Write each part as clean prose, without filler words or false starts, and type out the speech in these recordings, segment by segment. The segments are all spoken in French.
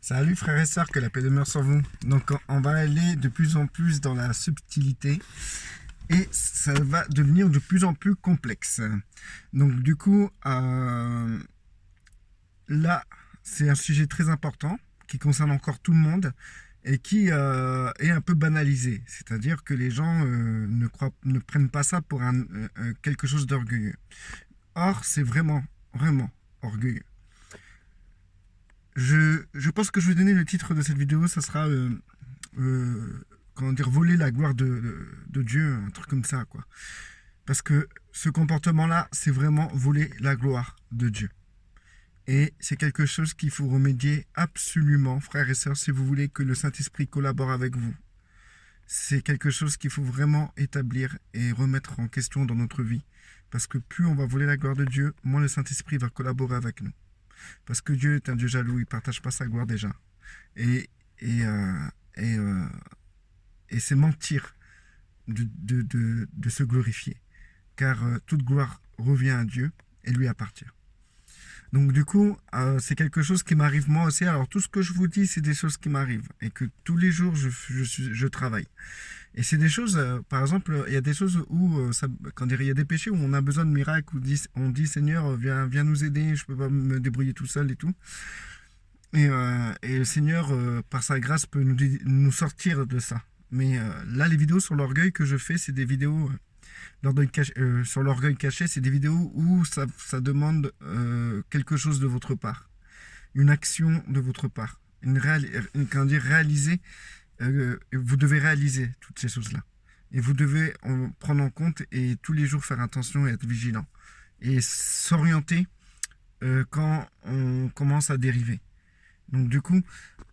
Salut frères et sœurs, que la paix demeure sur vous. Donc on va aller de plus en plus dans la subtilité et ça va devenir de plus en plus complexe. Donc du coup, là, c'est un sujet très important qui concerne encore tout le monde et qui est un peu banalisé. C'est-à-dire que les gens ne prennent pas ça pour quelque chose d'orgueilleux. Or, c'est vraiment, vraiment orgueilleux. Je pense que je vais donner le titre de cette vidéo, ça sera comment dire, voler la gloire de Dieu, un truc comme ça, quoi. Parce que ce comportement-là, c'est vraiment voler la gloire de Dieu. Et c'est quelque chose qu'il faut remédier absolument, frères et sœurs, si vous voulez que le Saint-Esprit collabore avec vous. C'est quelque chose qu'il faut vraiment établir et remettre en question dans notre vie. Parce que plus on va voler la gloire de Dieu, moins le Saint-Esprit va collaborer avec nous. Parce que Dieu est un Dieu jaloux, il ne partage pas sa gloire déjà. Et, et, euh, et, euh, et c'est mentir de se glorifier. Car toute gloire revient à Dieu et lui appartient. Donc du coup, c'est quelque chose qui m'arrive moi aussi. Alors tout ce que je vous dis, c'est des choses qui m'arrivent et que tous les jours, je travaille. Et c'est des choses, par exemple, il y a des choses où, quand il y a des péchés où on a besoin de miracles, où on dit Seigneur, viens nous aider, je ne peux pas me débrouiller tout seul et tout. Et le Seigneur, par sa grâce, peut nous sortir de ça. Mais là, les vidéos sur l'orgueil que je fais, c'est des vidéos sur l'orgueil caché, c'est des vidéos où ça demande quelque chose de votre part, une action de votre part, comment dire, réaliser. Vous devez réaliser toutes ces choses-là. Et vous devez en prendre en compte et tous les jours faire attention et être vigilant. Et s'orienter quand on commence à dériver. Donc du coup,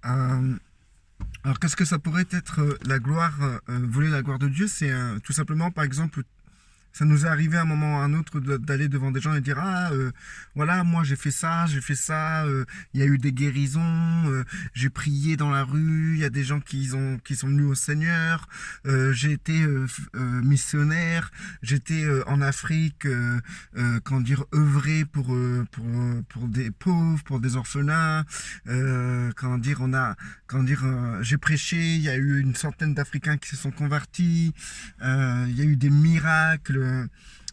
alors qu'est-ce que ça pourrait être la gloire, voler la gloire de Dieu? C'est tout simplement, par exemple, ça nous est arrivé à un moment ou à un autre d'aller devant des gens et dire voilà, moi j'ai fait ça, il y a eu des guérisons, j'ai prié dans la rue, il y a des gens qui sont venus au Seigneur, j'ai été missionnaire, j'étais en Afrique, comment dire, œuvrer pour des pauvres, pour des orphelins, j'ai prêché, il y a eu une centaine d'Africains qui se sont convertis, il y a eu des miracles.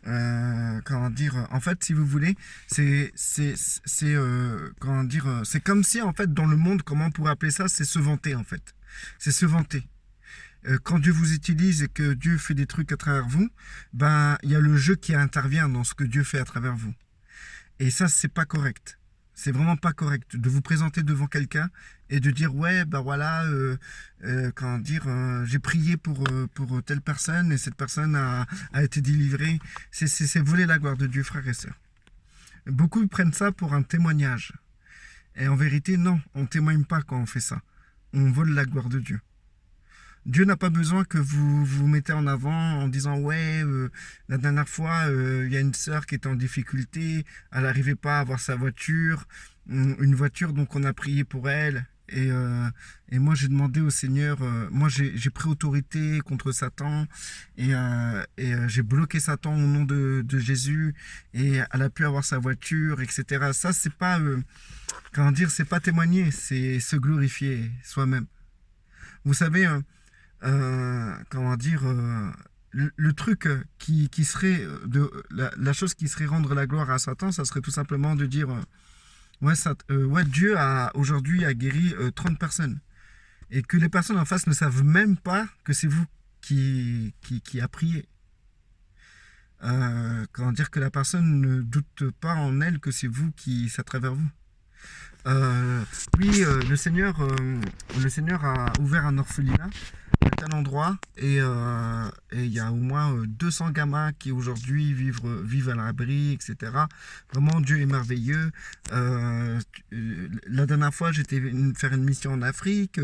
En fait, si vous voulez, c'est comme si, en fait, dans le monde, comment on pourrait appeler ça, c'est se vanter, en fait. C'est se vanter. Quand Dieu vous utilise et que Dieu fait des trucs à travers vous, ben, il y a le jeu qui intervient dans ce que Dieu fait à travers vous. Et ça, c'est pas correct. C'est vraiment pas correct de vous présenter devant quelqu'un et de dire ouais bah voilà j'ai prié pour telle personne et cette personne a été délivrée. C'est voler la gloire de Dieu, frères et sœurs. Beaucoup prennent ça pour un témoignage. Et en vérité, non, on ne témoigne pas quand on fait ça. On vole la gloire de Dieu. Dieu n'a pas besoin que vous vous mettez en avant en disant ouais, la dernière fois, il y a une sœur qui était en difficulté, elle n'arrivait pas à avoir sa voiture, une voiture, donc on a prié pour elle. Et moi j'ai demandé au Seigneur, moi j'ai pris autorité contre Satan et j'ai bloqué Satan au nom de Jésus et elle a pu avoir sa voiture, etc. Ça c'est pas, c'est pas témoigner, c'est se glorifier soi-même. Vous savez, le truc qui serait la chose qui serait rendre la gloire à Satan, ça serait tout simplement de dire ouais, Dieu aujourd'hui a guéri 30 personnes et que les personnes en face ne savent même pas que c'est vous qui a prié. Que la personne ne doute pas en elle que c'est vous c'est à travers vous. Le Seigneur a ouvert un orphelinat à tel endroit et il y a au moins 200 gamins qui aujourd'hui vivent à l'abri, etc. Vraiment, Dieu est merveilleux. La dernière fois, j'étais faire une mission en Afrique.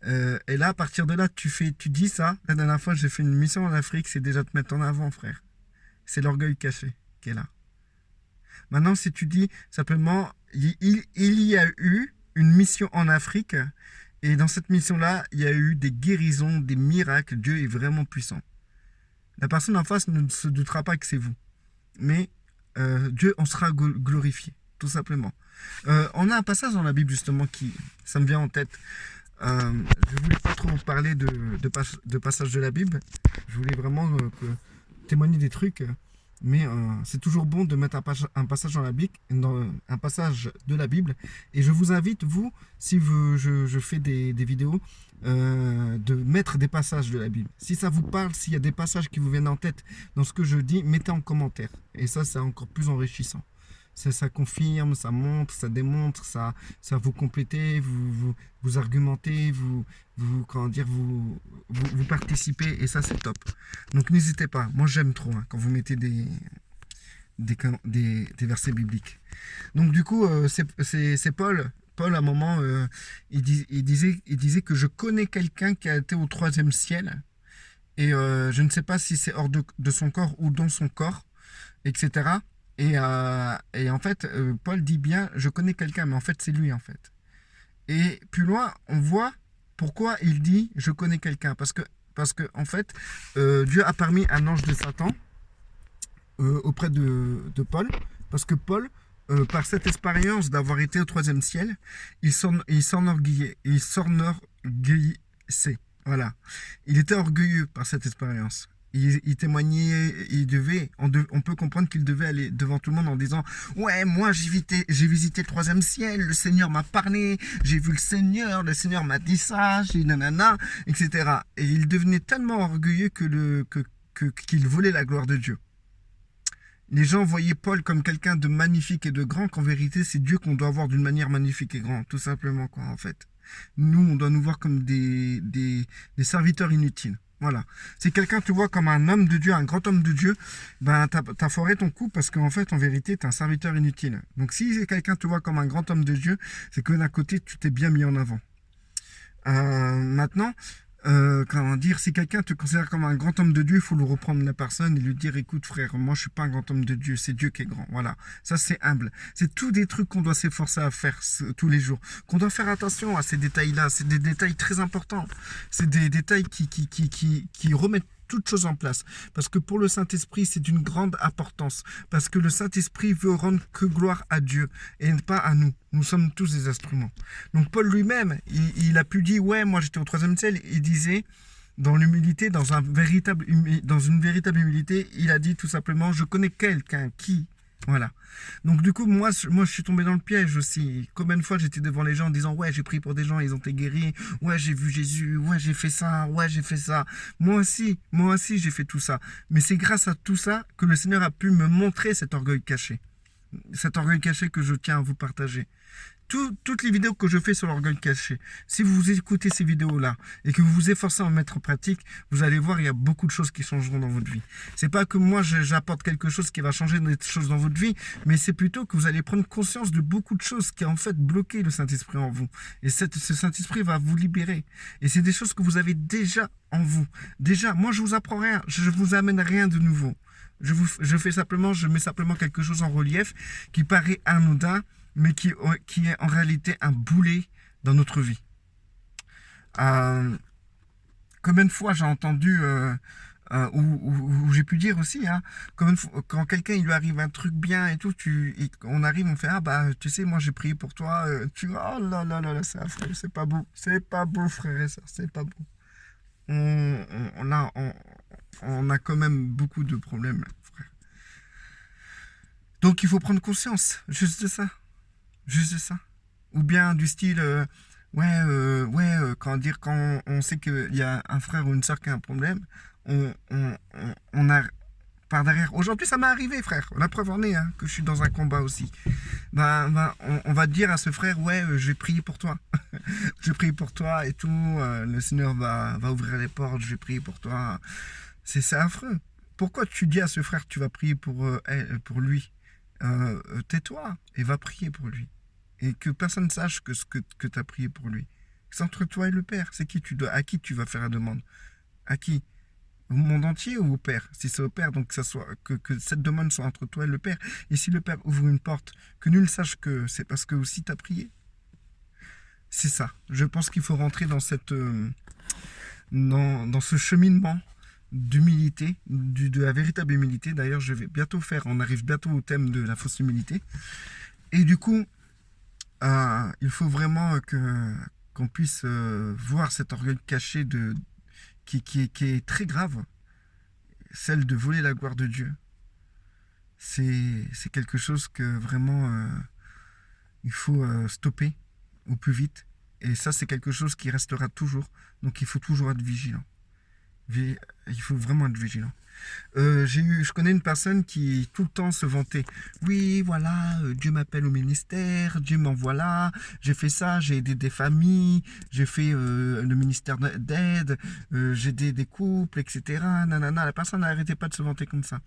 Et là, à partir de là, tu dis ça. La dernière fois, j'ai fait une mission en Afrique, c'est déjà te mettre en avant, frère. C'est l'orgueil caché qui est là. Maintenant, si tu dis simplement, il y a eu une mission en Afrique, et dans cette mission-là, il y a eu des guérisons, des miracles, Dieu est vraiment puissant. La personne en face ne se doutera pas que c'est vous. Mais Dieu en sera glorifié, tout simplement. On a un passage dans la Bible, justement, ça me vient en tête. Je voulais pas trop parler de passages de la Bible. Je voulais vraiment témoigner des trucs. Mais c'est toujours bon de mettre un passage dans la Bible, un passage de la Bible. Et je vous invite, vous, si je fais des vidéos, de mettre des passages de la Bible. Si ça vous parle, s'il y a des passages qui vous viennent en tête dans ce que je dis, mettez en commentaire. Et ça, c'est encore plus enrichissant. Ça confirme, ça montre, ça démontre, ça vous complétez, vous argumentez, comment dire, vous participez, et ça c'est top. Donc n'hésitez pas, moi j'aime trop quand vous mettez des versets bibliques. Donc du coup, c'est Paul. Paul, à un moment, il disait que je connais quelqu'un qui a été au 3e ciel, et je ne sais pas si c'est hors de son corps ou dans son corps, etc. Et en fait, Paul dit bien, je connais quelqu'un, mais en fait, c'est lui, en fait. Et plus loin, on voit pourquoi il dit, je connais quelqu'un. Parce que en fait, Dieu a permis un ange de Satan auprès de Paul. Parce que Paul, par cette expérience d'avoir été au 3e ciel, il s'enorgueillissait. Voilà. Il était orgueilleux par cette expérience. Il témoignait, on peut comprendre qu'il devait aller devant tout le monde en disant « Ouais, moi j'ai visité le 3e ciel, le Seigneur m'a parlé, j'ai vu le Seigneur m'a dit ça, j'ai nanana, etc. » Et il devenait tellement orgueilleux qu'il voulait la gloire de Dieu. Les gens voyaient Paul comme quelqu'un de magnifique et de grand, qu'en vérité c'est Dieu qu'on doit voir d'une manière magnifique et grande, tout simplement, quoi, en fait. Nous, on doit nous voir comme des serviteurs inutiles. Voilà. Si quelqu'un te voit comme un homme de Dieu, un grand homme de Dieu, ben t'as foiré ton coup parce qu'en fait, en vérité, t'es un serviteur inutile. Donc si quelqu'un te voit comme un grand homme de Dieu, c'est que d'un côté, tu t'es bien mis en avant. Maintenant, comment dire, si quelqu'un te considère comme un grand homme de Dieu, il faut le reprendre la personne et lui dire, écoute frère, moi je suis pas un grand homme de Dieu, c'est Dieu qui est grand. Voilà, ça c'est humble. C'est tous des trucs qu'on doit s'efforcer à faire tous les jours, qu'on doit faire attention à ces détails-là. C'est des détails très importants. C'est des détails qui remettent toutes choses en place. Parce que pour le Saint-Esprit, c'est d'une grande importance. Parce que le Saint-Esprit veut rendre que gloire à Dieu et pas à nous. Nous sommes tous des instruments. Donc Paul lui-même, il a pu dire, ouais, moi j'étais au 3e ciel. Il disait, dans l'humilité, dans une véritable humilité, il a dit tout simplement, je connais quelqu'un qui... Voilà. Donc du coup, moi, je suis tombé dans le piège aussi. Combien de fois j'étais devant les gens en disant, ouais, j'ai prié pour des gens, ils ont été guéris. Ouais, j'ai vu Jésus. Ouais, j'ai fait ça. Ouais, j'ai fait ça. Moi aussi, j'ai fait tout ça. Mais c'est grâce à tout ça que le Seigneur a pu me montrer cet orgueil caché. Cet orgueil caché que je tiens à vous partager. Toutes les vidéos que je fais sur l'orgueil caché, si vous écoutez ces vidéos-là et que vous vous efforcez à en mettre en pratique, vous allez voir, il y a beaucoup de choses qui changeront dans votre vie. C'est pas que moi, j'apporte quelque chose qui va changer des choses dans votre vie, mais c'est plutôt que vous allez prendre conscience de beaucoup de choses qui, en fait, bloqué le Saint-Esprit en vous. Et ce Saint-Esprit va vous libérer. Et c'est des choses que vous avez déjà en vous. Déjà, moi, je vous apprends rien. Je vous amène rien de nouveau. Je mets simplement quelque chose en relief qui paraît anodin, mais qui est en réalité un boulet dans notre vie. Combien de fois j'ai entendu, ou j'ai pu dire aussi, quand quelqu'un il lui arrive un truc bien et tout, on arrive, on fait, ah bah tu sais, moi j'ai prié pour toi, oh là là là là, c'est pas beau, frère et sœurs, c'est pas beau. On a quand même beaucoup de problèmes, frère. Donc il faut prendre conscience, juste de ça. Juste ça. Ou bien du style, quand on sait qu'il y a un frère ou une soeur qui a un problème, on a par derrière. Aujourd'hui, ça m'est arrivé, frère. La preuve en est que je suis dans un combat aussi. On va dire à ce frère, ouais, je vais prier pour toi. Je vais prier pour toi et tout. Le Seigneur va ouvrir les portes, je vais prier pour toi. C'est affreux. Pourquoi tu dis à ce frère que tu vas prier pour lui? Tais-toi et va prier pour lui. Et que personne ne sache que tu as prié pour lui. C'est entre toi et le Père. C'est à qui tu vas faire la demande? À qui? Au monde entier ou au Père? Si c'est au Père, donc que cette demande soit entre toi et le Père. Et si le Père ouvre une porte, que nul sache que c'est parce que aussi tu as prié. C'est ça. Je pense qu'il faut rentrer dans dans ce cheminement d'humilité, de la véritable humilité. D'ailleurs, on arrive bientôt au thème de la fausse humilité. Et du coup, il faut vraiment qu'on puisse voir cet orgueil caché qui est très grave, celle de voler la gloire de Dieu. C'est quelque chose que vraiment il faut stopper au plus vite. Et ça, c'est quelque chose qui restera toujours. Donc il faut toujours être vigilant. Il faut vraiment être vigilant. Je connais une personne qui tout le temps se vantait. Oui, voilà, Dieu m'appelle au ministère, Dieu m'envoie là, j'ai fait ça, j'ai aidé des familles, j'ai fait le ministère d'aide, j'ai aidé des couples, etc. Nanana. La personne n'arrêtait pas de se vanter comme ça.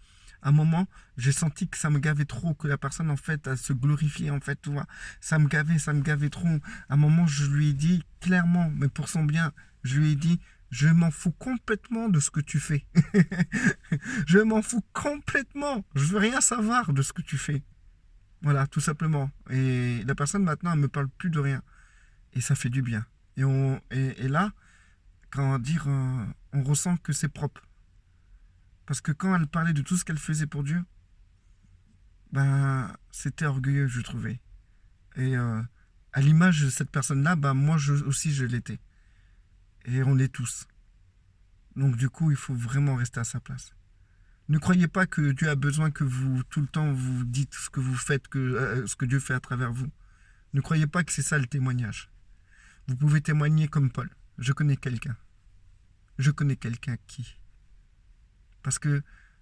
À un moment, j'ai senti que ça me gavait trop, que la personne, en fait, elle se glorifiait, en fait, tu vois. Ça me gavait trop. À un moment, je lui ai dit clairement, mais pour son bien, je lui ai dit, je m'en fous complètement de ce que tu fais. Je m'en fous complètement. Je veux rien savoir de ce que tu fais. Voilà, tout simplement. Et la personne, maintenant, elle me parle plus de rien. Et ça fait du bien. Et là, comment dire, on ressent que c'est propre. Parce que quand elle parlait de tout ce qu'elle faisait pour Dieu, ben, c'était orgueilleux, je trouvais. Et à l'image de cette personne-là, ben, moi aussi, je l'étais. Et on l'est tous. Donc du coup, il faut vraiment rester à sa place. Ne croyez pas que Dieu a besoin que vous, tout le temps, vous dites ce que vous faites, ce que Dieu fait à travers vous. Ne croyez pas que c'est ça le témoignage. Vous pouvez témoigner comme Paul. Je connais quelqu'un. Je connais quelqu'un qui. Parce que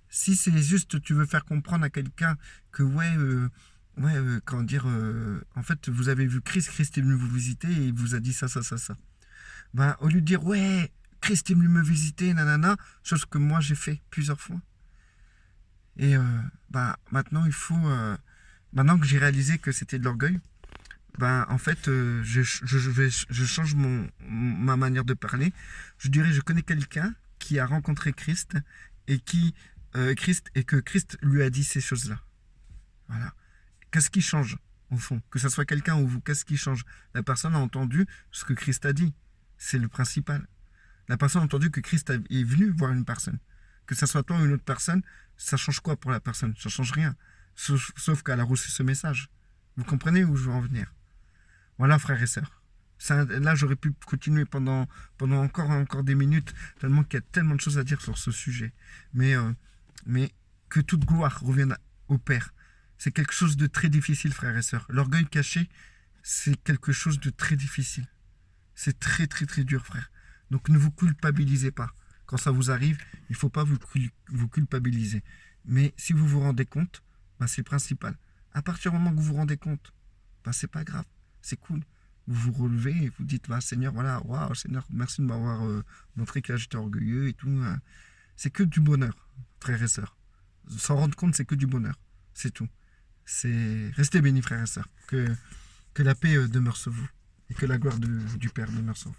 si c'est juste, tu veux faire comprendre à quelqu'un que comment dire, en fait, vous avez vu Christ, Christ est venu vous visiter et il vous a dit ça. Ben, au lieu de dire, ouais, Christ est venu me visiter, nanana, chose que moi j'ai fait plusieurs fois. Et ben, maintenant, maintenant que j'ai réalisé que c'était de l'orgueil, ben, en fait, je change ma manière de parler. Je dirais, je connais quelqu'un qui a rencontré Christ et que Christ lui a dit ces choses-là. Voilà. Qu'est-ce qui change, au fond? Que ce soit quelqu'un ou vous, qu'est-ce qui change? La personne a entendu ce que Christ a dit. C'est le principal. La personne a entendu que Christ est venu voir une personne. Que ce soit toi ou une autre personne, ça change quoi pour la personne? Ça change rien. Sauf qu'elle a reçu ce message. Vous comprenez où je veux en venir? Voilà, frères et sœurs. Là, j'aurais pu continuer pendant encore des minutes, tellement qu'il y a tellement de choses à dire sur ce sujet. Mais que toute gloire revienne au Père. C'est quelque chose de très difficile, frères et sœurs. L'orgueil caché, c'est quelque chose de très difficile. C'est très, très, très dur, frère. Donc, ne vous culpabilisez pas. Quand ça vous arrive, il ne faut pas vous culpabiliser. Mais si vous vous rendez compte, ben, c'est le principal. À partir du moment que vous vous rendez compte, ben, c'est pas grave. C'est cool. Vous vous relevez et vous dites, bah, Seigneur, voilà, waouh, Seigneur, merci de m'avoir montré que là j'étais orgueilleux et tout. Hein. C'est que du bonheur, frères et sœurs. S'en rendre compte, c'est que du bonheur. C'est tout. Restez bénis, frères et sœurs. Que la paix demeure sur vous et que la gloire du Père demeure sur vous.